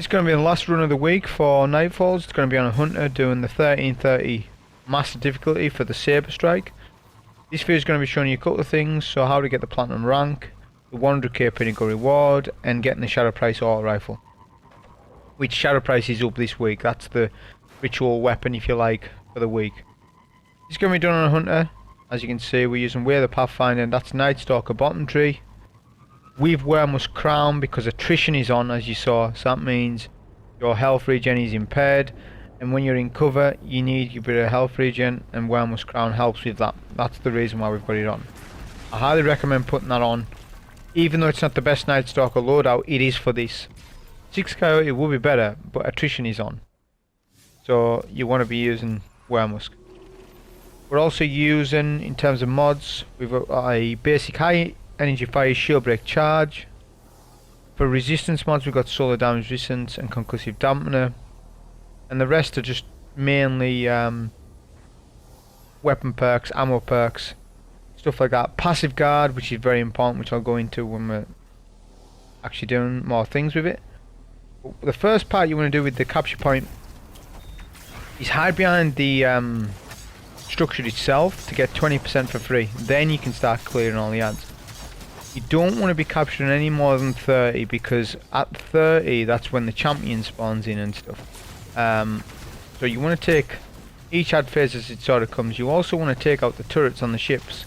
It's going to be the last run of the week for Nightfalls. It's going to be on a Hunter doing the 1330 Master difficulty for the S.A.B.E.R strike. This video is going to be showing you a couple of things, so how to get the Platinum rank, the 100k Pinnacle reward, and getting the Shadow Price auto rifle. Which Shadow Price is up this week. That's the ritual weapon, if you like, for the week. It's going to be done on a Hunter. As you can see, we're using the Pathfinder, and that's Nightstalker bottom tree. With Wormhusk crown because Attrition is on, as you saw, so that means your health regen is impaired, and when you're in cover you need your bit of health regen, and Wormhusk crown helps with that. That's the reason why we've got it on. I highly recommend putting that on. Even though it's not the best Nightstalker loadout, it is for this. 6 Coyote would be better, but Attrition is on, so you want to be using Wormhusk. We're also using, in terms of mods, we've got a basic high energy fire shield break charge. For resistance mods we've got solar damage resistance and concussive dampener, and the rest are just mainly weapon perks, ammo perks, stuff like that. Passive guard, which is very important, which I'll go into when we're actually doing more things with it. But the first part you want to do with the capture point is hide behind the structure itself to get 20% for free. Then you can start clearing all the ads. You don't want to be capturing any more than 30, because at 30 that's when the champion spawns in and stuff. So you want to take each ad phase as it sort of comes. You also want to take out the turrets on the ships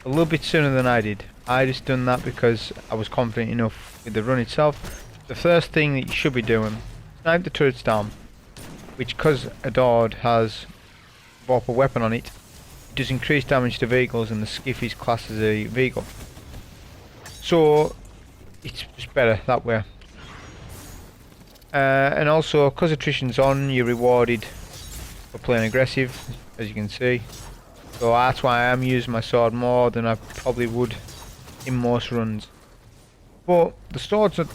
a little bit sooner than I did. I just done that because I was confident enough with the run itself. The first thing that you should be doing, snipe the turrets down, which, because Adored has a weapon on it, does increase damage to vehicles, and the skiff is classed as a vehicle. So it's just better that way. And also, because Attrition's on, you're rewarded for playing aggressive, as you can see. So that's why I am using my sword more than I probably would in most runs. But the swords are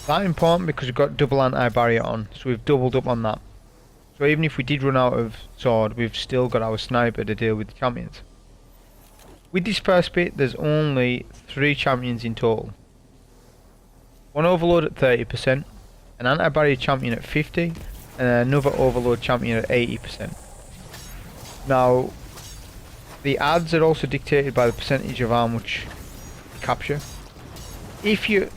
that important because we've got double anti-barrier on, so we've doubled up on that. So even if we did run out of sword, we've still got our sniper to deal with the champions. With this first bit, there's only 3 champions in total. One overload at 30%, an anti-barrier champion at 50%, and another overload champion at 80%. Now, the ads are also dictated by the percentage of how much you capture. If you're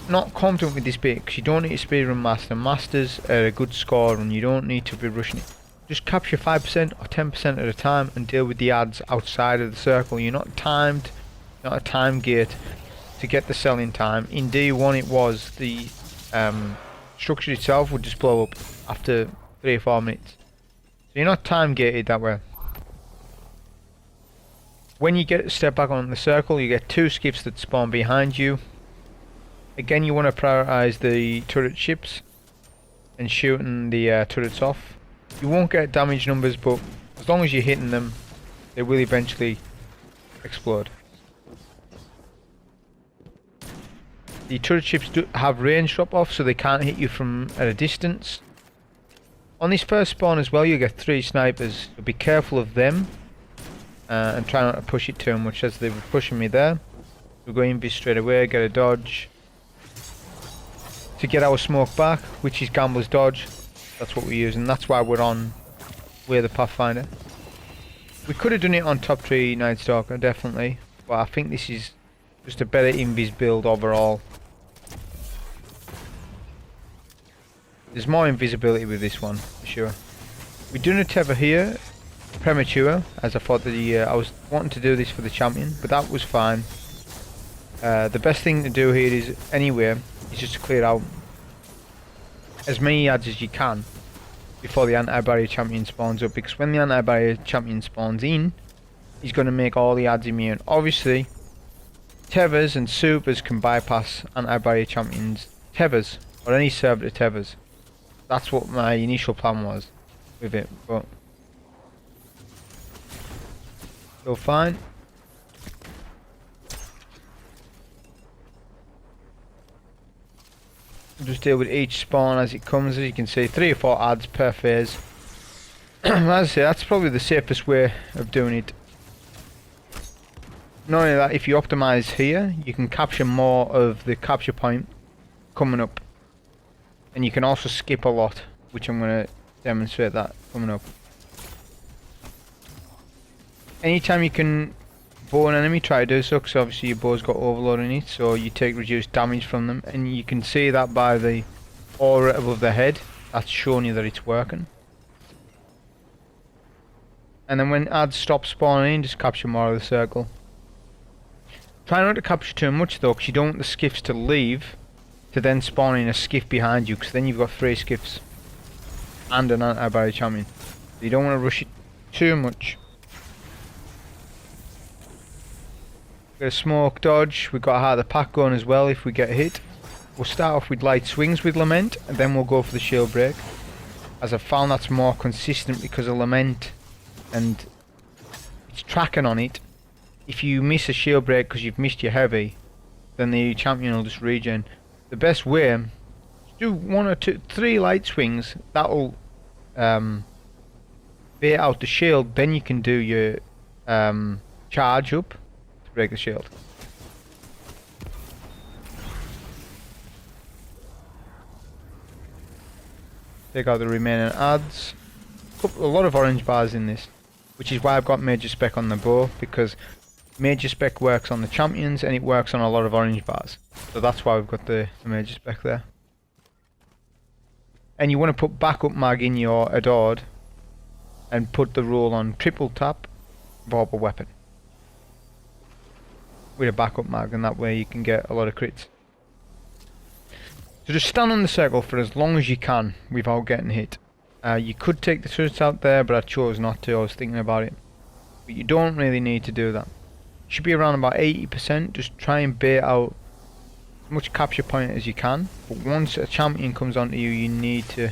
not confident with this bit, because you don't need to speedrun Master, Masters are a good score and you don't need to be rushing it. Just capture 5% or 10% at a time and deal with the ads outside of the circle. You're not timed, not a time gate to get the selling time. In D1 it was, the structure itself would just blow up after 3 or 4 minutes. So you're not time gated that way. When you get step back on the circle, you get 2 skiffs that spawn behind you. Again, you want to prioritize the turret ships and shooting the turrets off. You won't get damage numbers, but as long as you're hitting them, they will eventually explode. The turret ships do have range drop off, so they can't hit you from at a distance. On this first spawn as well, you get 3 snipers, so be careful of them and try not to push it too much, as they were pushing me there. We're going to be straight away, get a dodge to get our smoke back, which is Gambler's dodge. That's what we're using. That's why we're on the Pathfinder. We could have done it on top tree Nightstalker, definitely, but I think this is just a better invis build overall. There's more invisibility with this one for sure. We're doing a tether here premature, as I thought that I was wanting to do this for the champion, but that was fine. The best thing to do here is anyway is just to clear out as many ads as you can before the anti-barrier champion spawns up, because when the anti-barrier champion spawns in, he's going to make all the ads immune. Obviously, tethers and supers can bypass anti-barrier champions tethers, or any servitor tethers. That's what my initial plan was with it, but still fine. Just deal with each spawn as it comes. As you can see, 3 or 4 ads per phase. As I say, that's probably the safest way of doing it. Not only that, if you optimize here, you can capture more of the capture point coming up. And you can also skip a lot, which I'm going to demonstrate that coming up. Anytime you can bow an enemy, try to do so, because obviously your bow's got overload in it, so you take reduced damage from them, and you can see that by the aura above their head. That's showing you that it's working. And then when ads stop spawning, just capture more of the circle. Try not to capture too much though, because you don't want the skiffs to leave to then spawn in a skiff behind you, because then you've got 3 skiffs and an anti-barrier champion. So you don't want to rush it too much. Got a smoke dodge, we've got a heart of the pack going as well if we get hit. We'll start off with light swings with Lament, and then we'll go for the shield break, as I've found that's more consistent because of Lament and it's tracking on it. If you miss a shield break because you've missed your heavy, then the champion will just regen. The best way, do 1 or 2, 3 light swings, that'll bait out the shield, then you can do your charge up to break the shield. Take out the remaining adds. A lot of orange bars in this, which is why I've got Major Spec on the bow, because Major Spec works on the champions and it works on a lot of orange bars. So that's why we've got the Major Spec there. And you want to put backup mag in your Adored and put the roll on triple tap Vorpal Weapon with a backup mag, and that way you can get a lot of crits. So just stand on the circle for as long as you can without getting hit. You could take the turrets out there, but I chose not to. I was thinking about it. But you don't really need to do that. Should be around about 80%. Just try and bait out as much capture point as you can. But once a champion comes onto you, you need to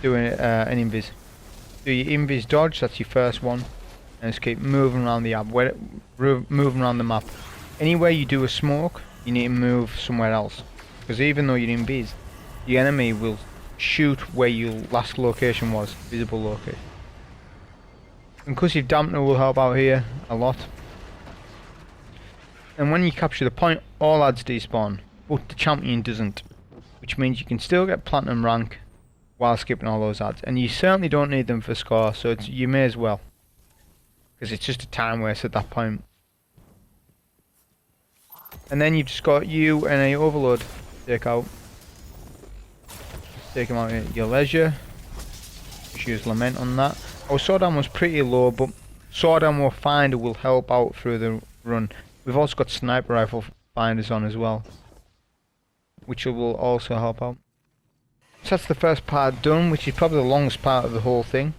do an invis. Do your invis dodge, that's your first one. And just keep moving around the moving around the map. Anywhere you do a smoke, you need to move somewhere else. Because even though you're invis, the enemy will shoot where your last location was, visible location. Concussive Dampener will help out here a lot. And when you capture the point, all adds despawn, but the champion doesn't, which means you can still get platinum rank while skipping all those adds, and you certainly don't need them for score, so you may as well, because it's just a time waste at that point. And then you've just got you and a overload to take out. Take them out at your leisure. Just use Lament on that. Our sword armor was pretty low, but sword armor finder will help out through the run. We've also got sniper rifle finders on as well, which will also help out. So that's the first part done, which is probably the longest part of the whole thing.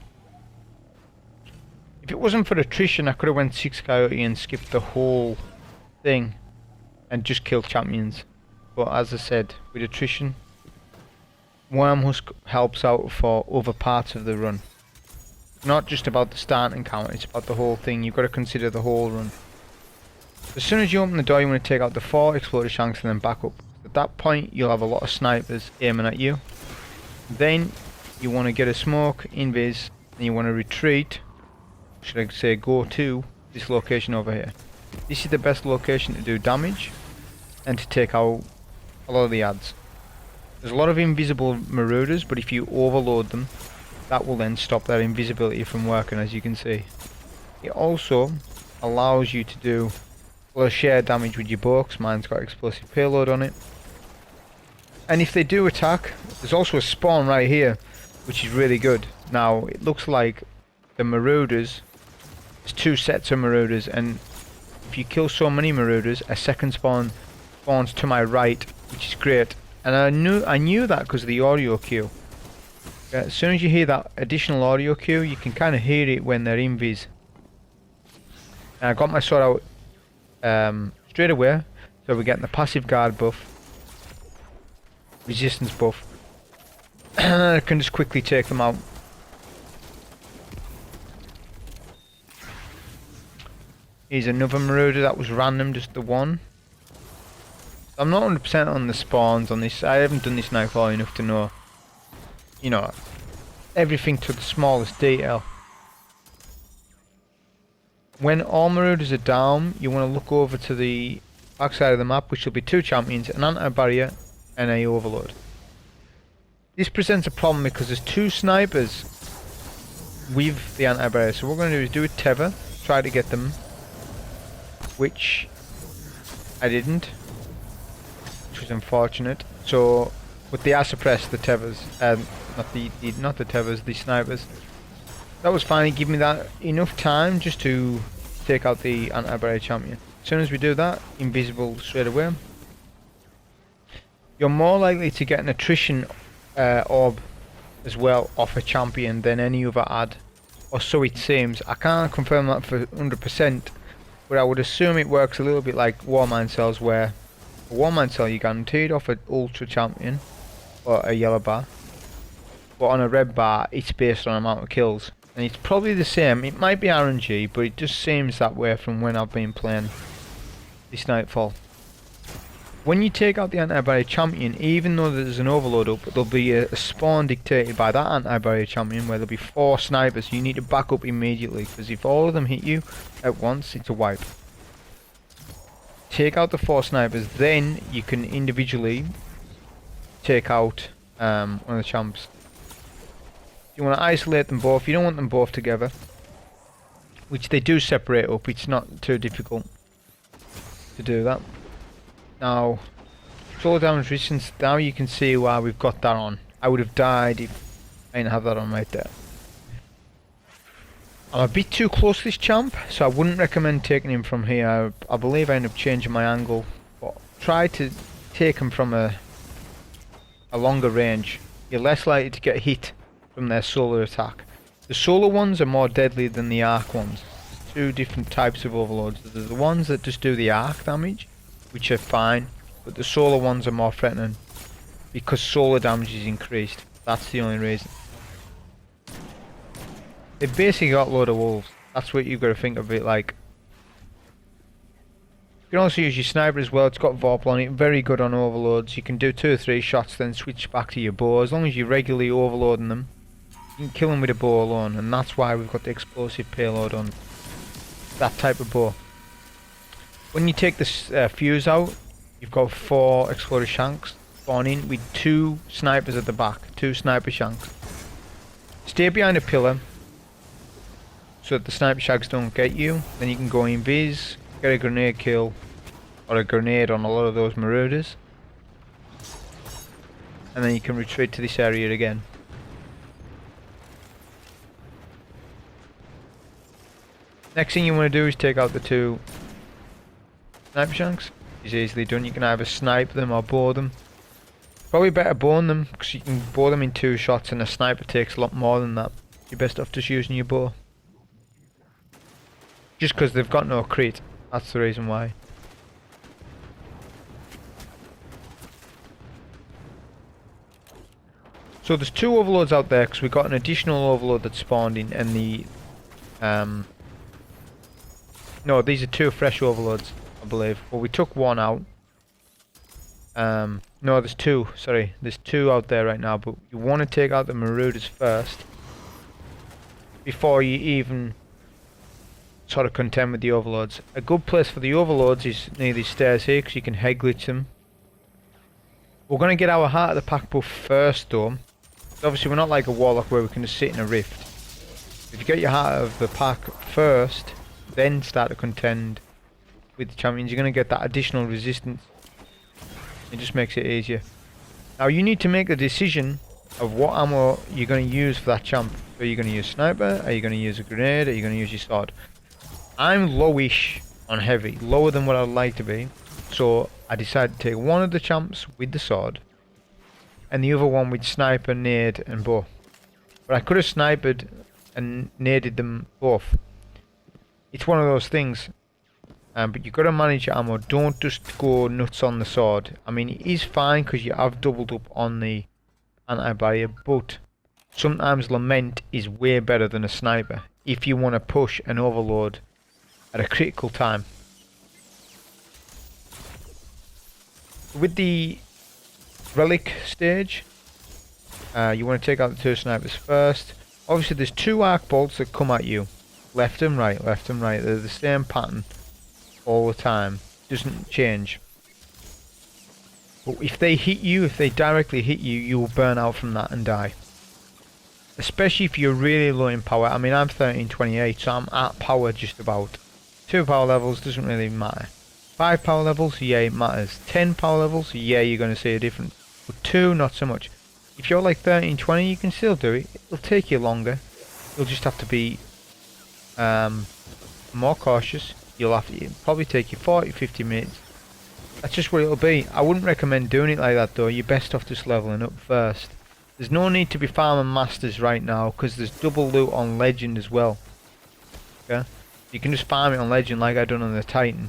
If it wasn't for attrition, I could have went 6 coyote and skipped the whole thing and just killed champions. But as I said, with attrition, Wormhusk helps out for other parts of the run. Not just about the start encounter, it's about the whole thing. You've got to consider the whole run. As soon as you open the door, you want to take out the 4 exploded shanks and then back up. At that point, you'll have a lot of snipers aiming at you. Then you want to get a smoke, invis, and you want to retreat. Should I say go to this location over here. This is the best location to do damage and to take out a lot of the adds. There's a lot of invisible marauders, but if you overload them, that will then stop their invisibility from working, as you can see. It also allows you to do a lot of shared damage with your bow, 'cause mine's got explosive payload on it. And if they do attack, there's also a spawn right here, which is really good. Now, it looks like the marauders, there's 2 sets of marauders, and if you kill so many marauders, a second spawn spawns to my right, which is great. And I knew that because of the audio cue. As soon as you hear that additional audio cue, you can kind of hear it when they're invis. And I got my sword out straight away, so we're getting the passive guard buff, resistance buff. I can just quickly take them out. Here's another marauder that was random, just the one. I'm not 100% on the spawns on this. I haven't done this Nightfall enough to know, you know, everything to the smallest detail. When all marauders are down, you want to look over to the backside of the map, which will be 2 champions, an anti-barrier and a overload. This presents a problem because there's two snipers with the anti-barrier. So what we're going to do is do a tether, try to get them, which I didn't, which was unfortunate. So, but they are suppressed, the tethers, not the tethers, the snipers. That was fine. It gave me that enough time just to take out the anti-barrier champion. As soon as we do that, invisible straight away. You're more likely to get an attrition orb as well off a champion than any other ad, or so it seems. I can't confirm that for 100%, but I would assume it works a little bit like Warmind cells, where a Warmind cell you're guaranteed off an ultra champion or a yellow bar, but on a red bar it's based on amount of kills, and it's probably the same. It might be RNG, but it just seems that way from when I've been playing this Nightfall. When you take out the anti-barrier champion, even though there's an overload up, there'll be a spawn dictated by that anti-barrier champion where there'll be 4 snipers. You need to back up immediately, because if all of them hit you at once, it's a wipe. Take out the 4 snipers, then you can individually take out one of the champs. You want to isolate them both. You don't want them both together, which they do separate up. It's not too difficult to do that. Now, solar damage resistance, now you can see why we've got that on. I would have died if I didn't have that on right there. I'm a bit too close to this champ, so I wouldn't recommend taking him from here. I believe I end up changing my angle, but try to take him from a longer range. You're less likely to get hit from their solar attack. The solar ones are more deadly than the arc ones. There's 2 different types of overlords. There's the ones that just do the arc damage, which are fine, but the solar ones are more threatening because solar damage is increased. That's the only reason. They've basically got a load of wolves. That's what you've got to think of it like. You can also use your sniper as well. It's got Vorpal on it, very good on overloads. You can do 2 or 3 shots, then switch back to your bow. As long as you're regularly overloading them, you can kill them with a bow alone, and that's why we've got the explosive payload on that type of bow. When you take this fuse out, you've got 4 exploded shanks spawning with 2 snipers at the back, 2 sniper shanks. Stay behind a pillar so that the sniper shanks don't get you. Then you can go invis, get a grenade kill, or a grenade on a lot of those marauders, and then you can retreat to this area again. Next thing you want to do is take out the 2 sniper shanks. It's easily done. You can either snipe them or bow them. Probably better bowing them, because you can bow them in 2 shots, and a sniper takes a lot more than that. You're best off just using your bow. Just because they've got no crit, that's the reason why. So there's 2 overloads out there, because we've got an additional overload that's spawned in, and the no, these are 2 fresh overloads, I believe. Well, we took 1 out. No, there's 2. Sorry, there's 2 out there right now. But you want to take out the marauders first before you even sort of contend with the overloads. A good place for the overloads is near these stairs here, because you can head glitch them. We're going to get our Heart of the Pack buff first, though. Obviously, we're not like a warlock where we can just sit in a rift. If you get your Heart of the Pack first, then start to contend with the champions, you're going to get that additional resistance. It just makes it easier. Now you need to make the decision of what ammo you're going to use for that champ. Are you going to use sniper? Are you going to use a grenade? Are you going to use your sword? I'm lowish on heavy, lower than what I'd like to be. So I decided to take one of the champs with the sword, and the other one with sniper, nade and bow. But I could have sniped and naded them both. It's one of those things, but you've got to manage your ammo. Don't just go nuts on the sword. I mean, it is fine because you have doubled up on the anti-barrier, but sometimes Lament is way better than a sniper if you want to push an overload at a critical time. With the Relic Stage, you want to take out the 2 snipers first. Obviously there's 2 arc bolts that come at you. Left and right, left and right. They're the same pattern all the time. Doesn't change. But if they hit you, if they directly hit you, you will burn out from that and die. Especially if you're really low in power. I mean, I'm 1328, so I'm at power just about. 2 power levels doesn't really matter. 5 power levels, yeah, it matters. 10 power levels, yeah, you're going to see a difference. But 2, not so much. If you're like 1320, you can still do it. It'll take you longer. You'll just have to be more cautious. It'll probably take you 40-50 minutes. That's just what it'll be. I wouldn't recommend doing it like that though. You're best off just leveling up first. There's no need to be farming masters right now because there's double loot on legend as well. Okay, you can just farm it on legend like I done on the Titan,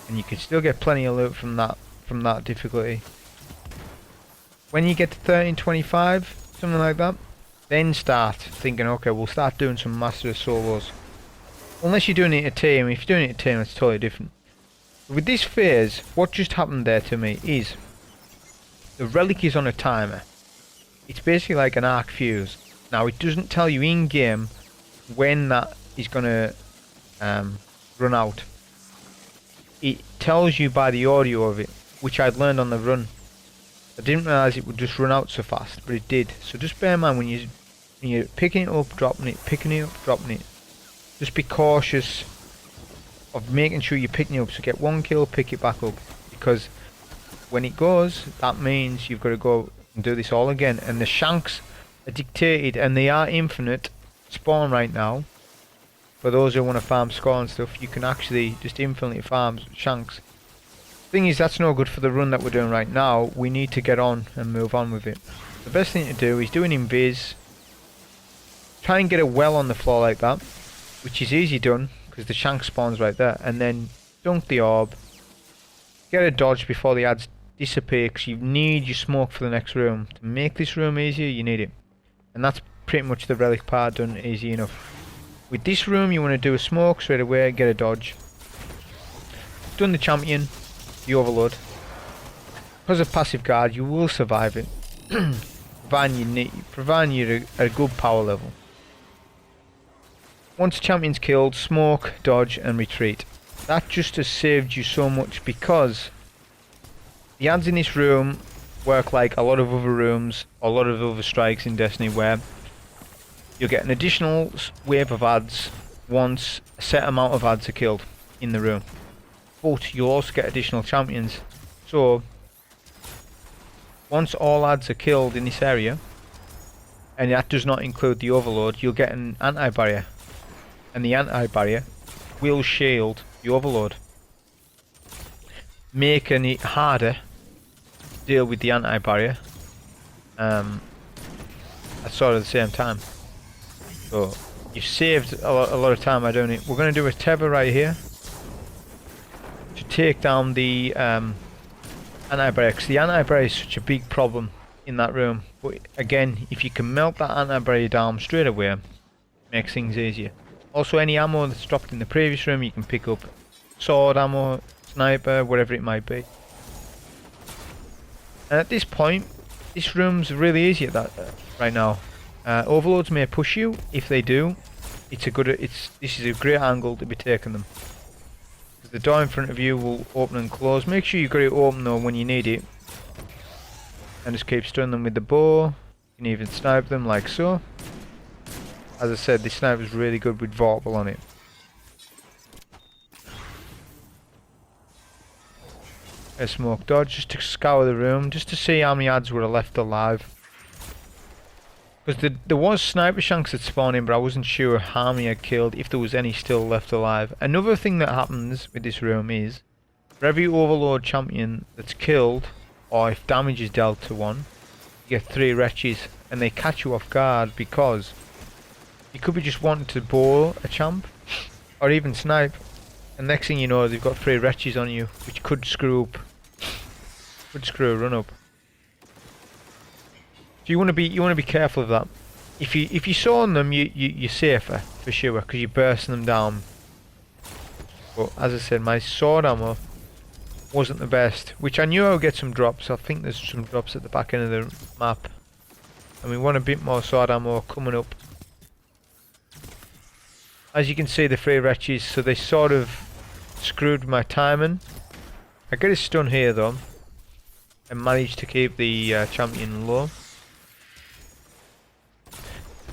and you can still get plenty of loot from that difficulty. When you get to 1325, something like that, then start thinking, okay, we'll start doing some master solos. Unless you're doing it in a team. If you're doing it in a team, it's totally different. With this phase, what just happened there to me is the relic is on a timer. It's basically like an arc fuse. Now it doesn't tell you in game when that is gonna run out. It tells you by the audio of it, which I'd learned on the run. I didn't realise it would just run out so fast, but it did. So just bear in mind when you're picking it up, dropping it, picking it up, dropping it. Just be cautious of making sure you're picking it up. So get 1 kill, pick it back up, because when it goes, that means you've got to go and do this all again. And the shanks are dictated, and they are infinite spawn right now. For those who want to farm score and stuff, you can actually just infinitely farm shanks. Thing is, that's no good for the run that we're doing right now. We need to get on and move on with it. The best thing to do is do an invis. Try and get a well on the floor like that, which is easy done because the shank spawns right there. And then dunk the orb. Get a dodge before the ads disappear, because you need your smoke for the next room. To make this room easier, you need it. And that's pretty much the relic part done easy enough. With this room, you want to do a smoke straight away, get a dodge. Done the champion, the overload. Because of passive guard, you will survive it. providing you're at a good power level. Once champion's killed, smoke, dodge and retreat. That just has saved you so much, because the ads in this room work like a lot of other rooms, a lot of other strikes in Destiny, where you'll get an additional wave of ads once a set amount of ads are killed in the room. But you'll also get additional champions. So once all ads are killed in this area, and that does not include the overload, you'll get an anti-barrier. And the anti-barrier will shield the overload, making it harder to deal with the anti-barrier at sort of the same time. So you've saved a lot of time by doing it. We're going to do a tether right here to take down the anti-barrier, because the anti-barrier is such a big problem in that room. But again, if you can melt that anti-barrier down straight away, makes things easier. Also, any ammo that's dropped in the previous room, you can pick up. Sword ammo, sniper, whatever it might be. And at this point, this room's really easy at that right now. Overloads may push you. If they do, this is a great angle to be taking them. The door in front of you will open and close. Make sure you've got it open though when you need it. And just keep stunning them with the bow. You can even snipe them like so. As I said, this sniper is really good with Vortex on it. A smoke dodge just to scour the room, just to see how many ads were left alive. Because there was sniper shanks that spawned in, but I wasn't sure how many I killed, if there was any still left alive. Another thing that happens with this room is, for every overload champion that's killed, or if damage is dealt to one, you get 3 wretches, and they catch you off guard, because you could be just wanting to bow a champ, or even snipe, and next thing you know, they've got 3 wretches on you, which could screw a run up. So you want to be careful of that. If you saw them, you're safer for sure, because you're bursting them down. But as I said, my sword ammo wasn't the best, which I knew I would get some drops. I think there's some drops at the back end of the map, and we want a bit more sword ammo coming up. As you can see, the 3 wretches, so they sort of screwed my timing. I get a stun here though. and manage to keep the champion low.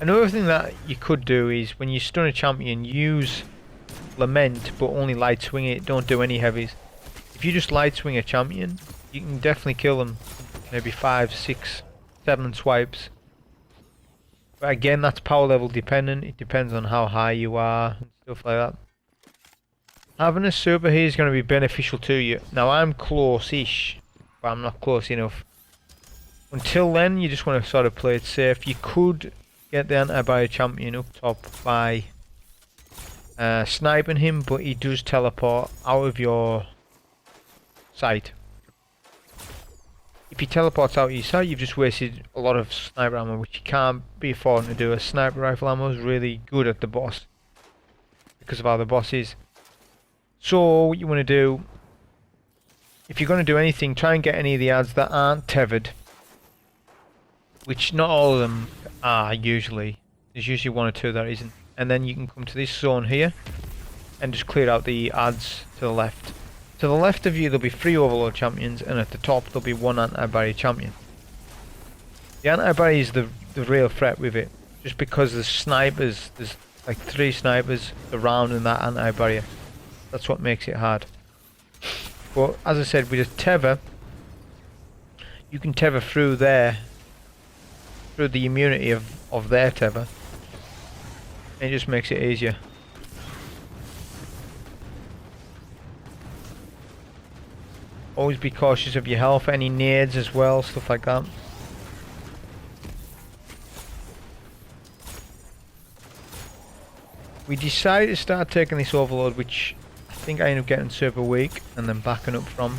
Another thing that you could do is when you stun a champion, use Lament but only light swing it, don't do any heavies. If you just light swing a champion, you can definitely kill them maybe 5, 6, 7 swipes. But again, that's power level dependent, it depends on how high you are and stuff like that. Having a super here is going to be beneficial to you. Now I'm close-ish, but I'm not close enough. Until then, you just want to sort of play it safe. You could get the Anti-Barrier champion up top by sniping him, but he does teleport out of your sight. If he teleports out of your sight, you've just wasted a lot of sniper ammo, which you can't be affording to do. A sniper rifle ammo is really good at the boss because of how the boss is. So what you want to do, if you're going to do anything, try and get any of the ads that aren't tethered, which not all of them are usually. There's usually 1 or 2 that isn't. And then you can come to this zone here and just clear out the ads to the left. To the left of you there'll be 3 Overlord champions, and at the top there'll be 1 Anti-Barrier champion. The Anti-Barrier is the real threat with it, just because there's snipers, there's like 3 snipers surrounding that Anti-Barrier. That's what makes it hard. But as I said, with a tether, you can tether through there, through the immunity of their tether. And it just makes it easier. Always be cautious of your health, any nades as well, stuff like that. We decided to start taking this Overload, which I think I ended up getting super weak and then backing up from.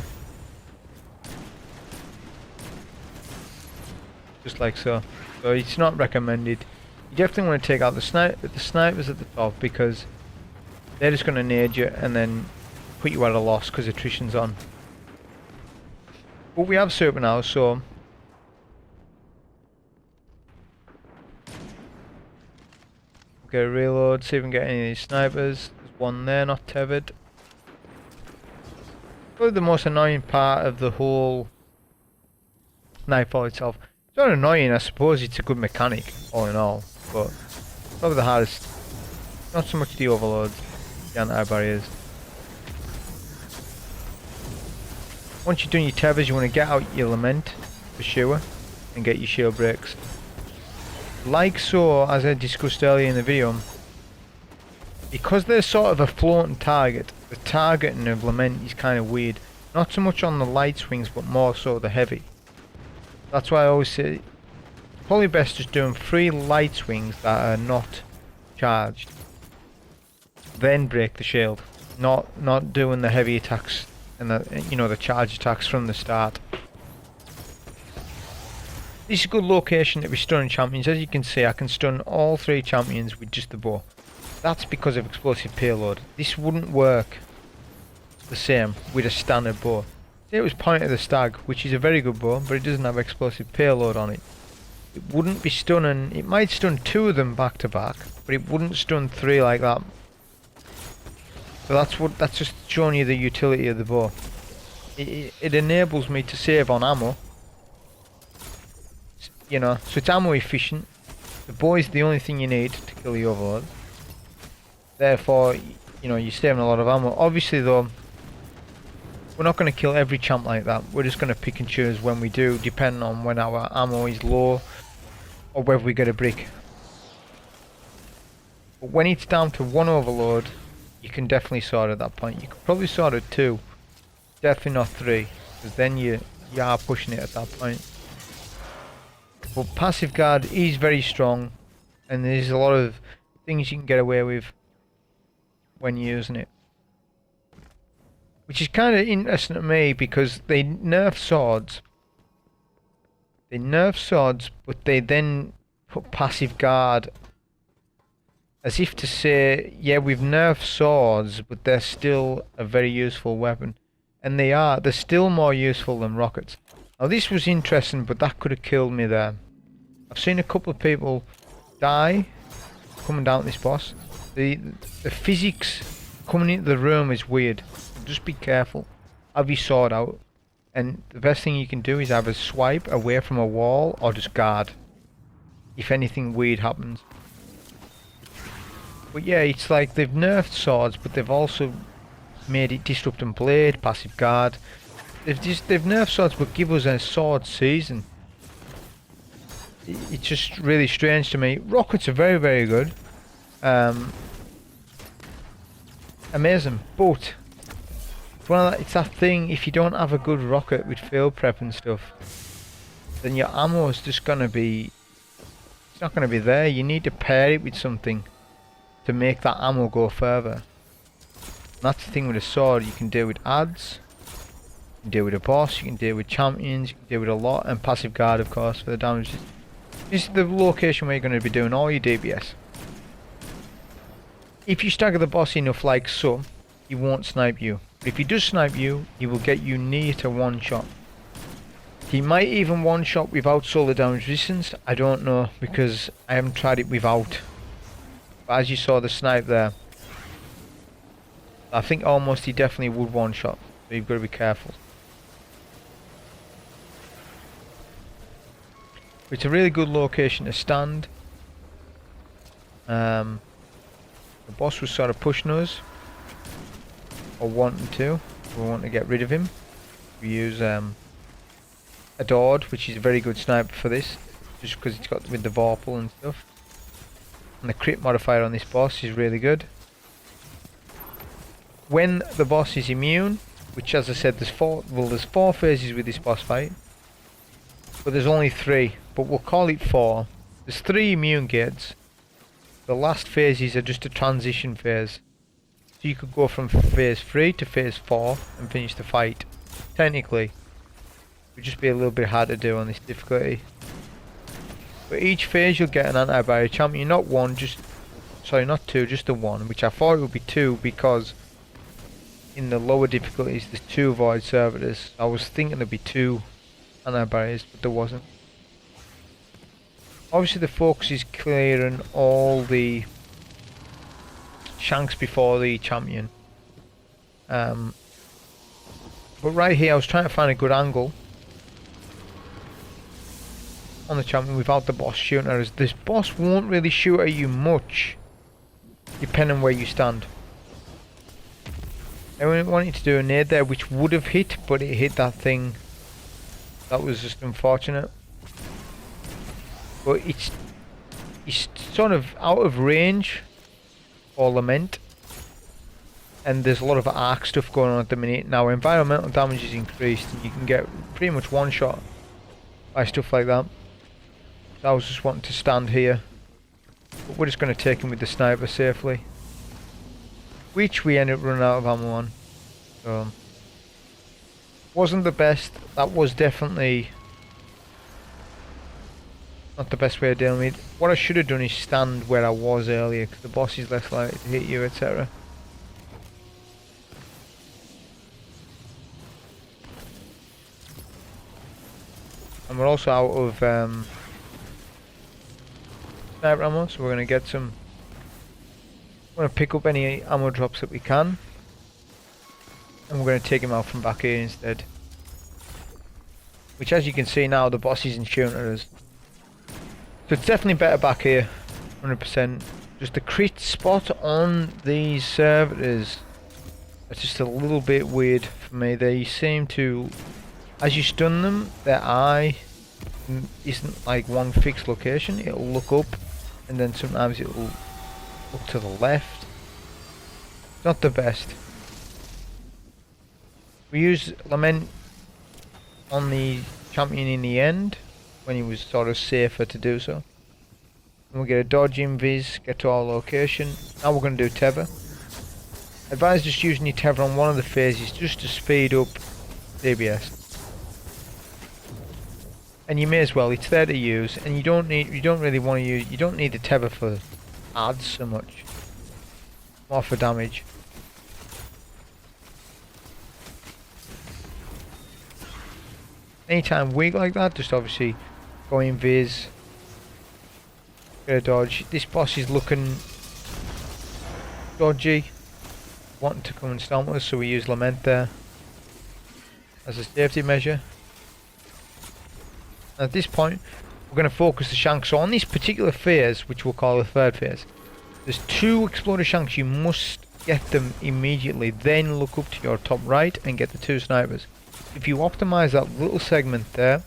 Just like so. So it's not recommended. You definitely want to take out the snipers at the top, because they're just going to nade you and then put you at a loss because attrition's on. But we have super now, so okay, reload, see if we can get any of these snipers. There's 1 there, not tethered. Probably the most annoying part of the whole Nightfall itself. It's not annoying, I suppose it's a good mechanic, all in all, but probably the hardest. Not so much the overloads, the anti-barriers. Once you've done your tethers, you want to get out your Lament, for sure, and get your shield breaks. Like so, as I discussed earlier in the video, because they're sort of a floating target, the targeting of Lament is kind of weird. Not so much on the light swings, but more so the heavy. That's why I always say, probably best just doing 3 light swings that are not charged. Then break the shield. Not doing the heavy attacks and the charge attacks from the start. This is a good location to be stunning champions. As you can see, I can stun all 3 champions with just the bow. That's because of explosive payload. This wouldn't work the same with a standard bow. Say it was Point of the Stag, which is a very good bow, but it doesn't have explosive payload on it. It wouldn't be stunning. It might stun 2 of them back to back, but it wouldn't stun 3 like that. So that's just showing you the utility of the bow. It enables me to save on ammo. You know, so it's ammo efficient. The bow is the only thing you need to kill the overlord. Therefore, you know, you're saving a lot of ammo. Obviously though, we're not going to kill every champ like that. We're just going to pick and choose when we do, depending on when our ammo is low or whether we get a brick. But when it's down to 1 overload, you can definitely sword at that point. You could probably sword at 2, definitely not 3, because then you are pushing it at that point. But passive guard is very strong, and there's a lot of things you can get away with when using it. Which is kind of interesting to me, because they nerf swords. They nerf swords, but they then put passive guard as if to say, yeah, we've nerfed swords, but they're still a very useful weapon. And they are. They're still more useful than rockets. Now this was interesting, but that could have killed me there. I've seen a couple of people die coming down this boss. The physics coming into the room is weird. Just be careful. Have your sword out And the best thing you can do is either swipe away from a wall or just guard if anything weird happens. But yeah, it's like they've nerfed swords, but they've also made it disrupt and blade, passive guard. They've nerfed swords but give us a sword season. It's just really strange to me. Rockets are very, very good. Amazing, but it's that thing, if you don't have a good rocket with field prep and stuff, then your ammo is just gonna be, it's not gonna be there. You need to pair it with something to make that ammo go further. And that's the thing with a sword. You can deal with adds, you can deal with a boss, you can deal with champions, you can deal with a lot, and passive guard of course for the damage. This is the location where you're going to be doing all your DBS. If you stagger the boss enough like so, he won't snipe you. But if he does snipe you, he will get you near to one shot. He might even one shot without solar damage resistance. I don't know because I haven't tried it without. But as you saw the snipe there, I think almost he definitely would one shot. So you've got to be careful. It's a really good location to stand. The boss was sort of pushing us, or wanting to. We want to get rid of him. We use Adored, which is a very good sniper for this, just because it's got with the Vorpal and stuff. And the crit modifier on this boss is really good. When the boss is immune, which as I said there's four phases with this boss fight, but there's only 3, but we'll call it 4. There's 3 immune gates. The last phases are just a transition phase. So you could go from phase 3 to phase 4 and finish the fight. Technically, it would just be a little bit hard to do on this difficulty. But each phase you'll get an anti-barrier champion, not 1, not 2, just the 1, which I thought it would be 2 because in the lower difficulties there's 2 void servitors. I was thinking there'd be 2 anti-barriers, but there wasn't. Obviously the focus is clearing all the shanks before the champion. But right here I was trying to find a good angle on the champion without the boss shooting at us. This boss won't really shoot at you much depending on where you stand. I wanted to do a nade there which would have hit, but it hit that thing. That was just unfortunate. But it's sort of out of range for Lament. And there's a lot of arc stuff going on at the minute. Now environmental damage is increased and you can get pretty much one shot by stuff like that. So I was just wanting to stand here. But we're just going to take him with the sniper safely. Which we ended up running out of ammo on. So wasn't the best. That was definitely not the best way of dealing with it. What I should have done is stand where I was earlier, because the boss is less likely to hit you, etc. And we're also out of sniper ammo, so we're going to get some. We're going to pick up any ammo drops that we can. And we're going to take him out from back here instead. Which, as you can see now, the boss isn't shooting at us. So it's definitely better back here, 100%. Just the crit spot on these servitors, that's just a little bit weird for me. They seem to, as you stun them, their eye isn't like one fixed location. It'll look up, and then sometimes it'll look to the left. Not the best. We used Lament on the champion in the end, when he was sort of safer to do so. And we get a dodge invis, get to our location. Now we're going to do tether. Advise just using your tether on one of the phases just to speed up DBS. And you may as well, it's there to use, and you don't really want to use, you don't need the tether for adds so much. More for damage. Anytime weak like that, just obviously go invis, get a dodge. This boss is looking dodgy, wanting to come and stomp us, so we use Lament there. as a safety measure. At this point, we're going to focus the shanks. So on this particular phase, which we'll call the third phase, there's 2 exploded shanks. You must get them immediately. Then look up to your top right and get the 2 snipers. If you optimize that little segment there,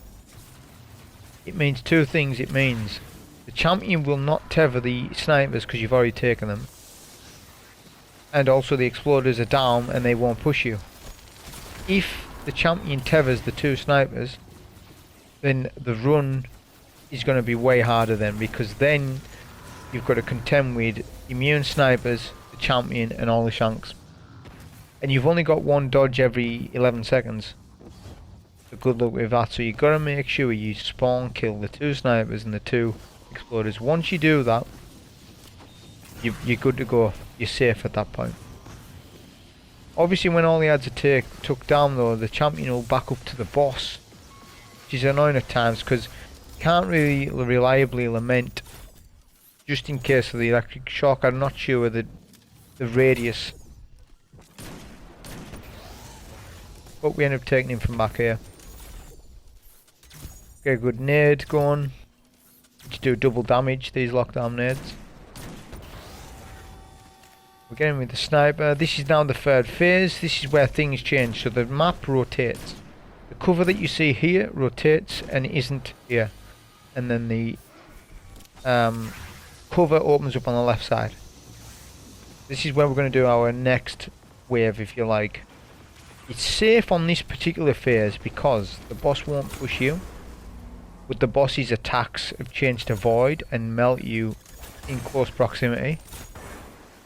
it means 2 things. It means the champion will not tether the snipers because you've already taken them. And also the exploders are down and they won't push you. If the champion tethers the 2 snipers, then the run is going to be way harder then, because then you've got to contend with immune snipers, the champion and all the shanks. And you've only got 1 dodge every 11 seconds. So good luck with that. So you've got to make sure you spawn kill the 2 snipers and the 2 exploders. Once you do that, you're good to go. You're safe at that point. Obviously when all the ads are took down though, the champion will back up to the boss, which is annoying at times because you can't really reliably lament just in case of the electric shock. I'm not sure the radius, but we end up taking him from back here. Okay, good nade going to do double damage, these lockdown nades. We're getting with the sniper. This is now the third phase. This is where things change. So the map rotates. The cover that you see here rotates and isn't here. And then the cover opens up on the left side. This is where we're going to do our next wave, if you like. It's safe on this particular phase because the boss won't push you. But the boss's attacks have changed to void and melt you in close proximity.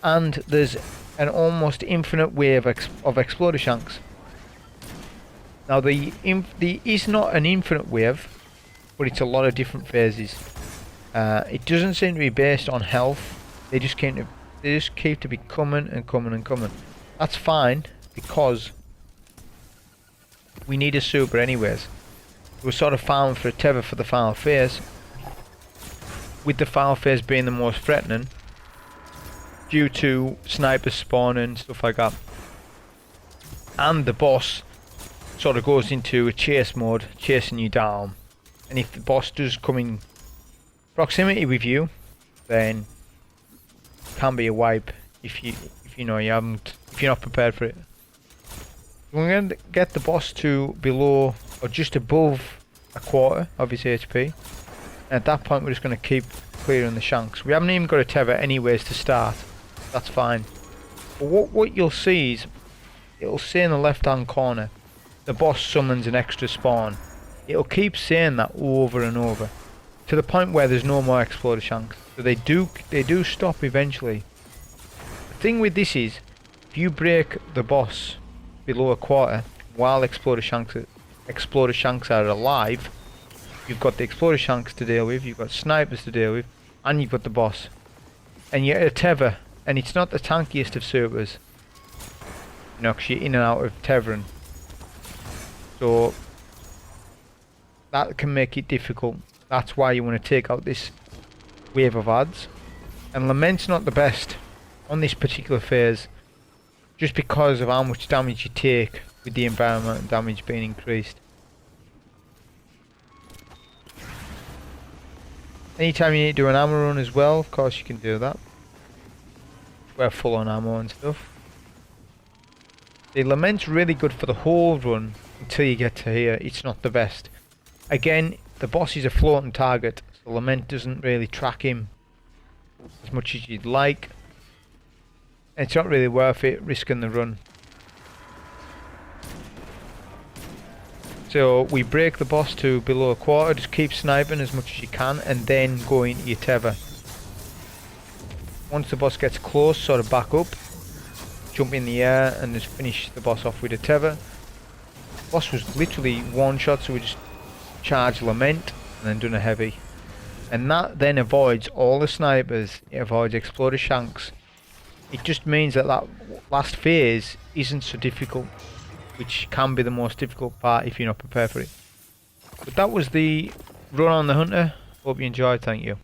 And there's an almost infinite wave of exploder shanks. Now the is not an infinite wave, but it's a lot of different phases. It doesn't seem to be based on health. They just keep to be coming and coming and coming. That's fine because we need a super anyways. We're sort of farming for a tether for the final phase, with the final phase being the most threatening due to snipers spawning and stuff like that. And the boss sort of goes into a chase mode, chasing you down. And if the boss does come in proximity with you, then it can be a wipe if you know if you're not prepared for it. We're going to get the boss to below or just above a quarter of his HP. And at that point we're just going to keep clearing the shanks. We haven't even got a tether anyways to start. That's fine. But what you'll see is, it'll say in the left hand corner, the boss summons an extra spawn. It'll keep saying that over and over, to the point where there's no more exploder shanks. So they do stop eventually. The thing with this is, if you break the boss below a quarter while exploder shanks are alive, you've got the exploder shanks to deal with, you've got snipers to deal with, and you've got the boss. And you're at a tether. And it's not the tankiest of supers, you know, because you're in and out of tethering. So that can make it difficult. That's why you want to take out this wave of adds. And Lament's not the best on this particular phase, just because of how much damage you take with the environmental damage being increased. Anytime you need to do an ammo run as well, of course you can do that. We're full on ammo and stuff. The Lament's really good for the whole run until you get to here. It's not the best. Again, the boss is a floating target, so Lament doesn't really track him as much as you'd like. And it's not really worth it risking the run. So we break the boss to below a quarter, just keep sniping as much as you can and then go into your tether. Once the boss gets close, sort of back up, jump in the air and just finish the boss off with a tether. The boss was literally one shot, so we just charged Lament and then done a heavy. And that then avoids all the snipers, it avoids exploder shanks. It just means that last phase isn't so difficult, which can be the most difficult part if you're not prepared for it. But that was the run on the Hunter. Hope you enjoyed, thank you.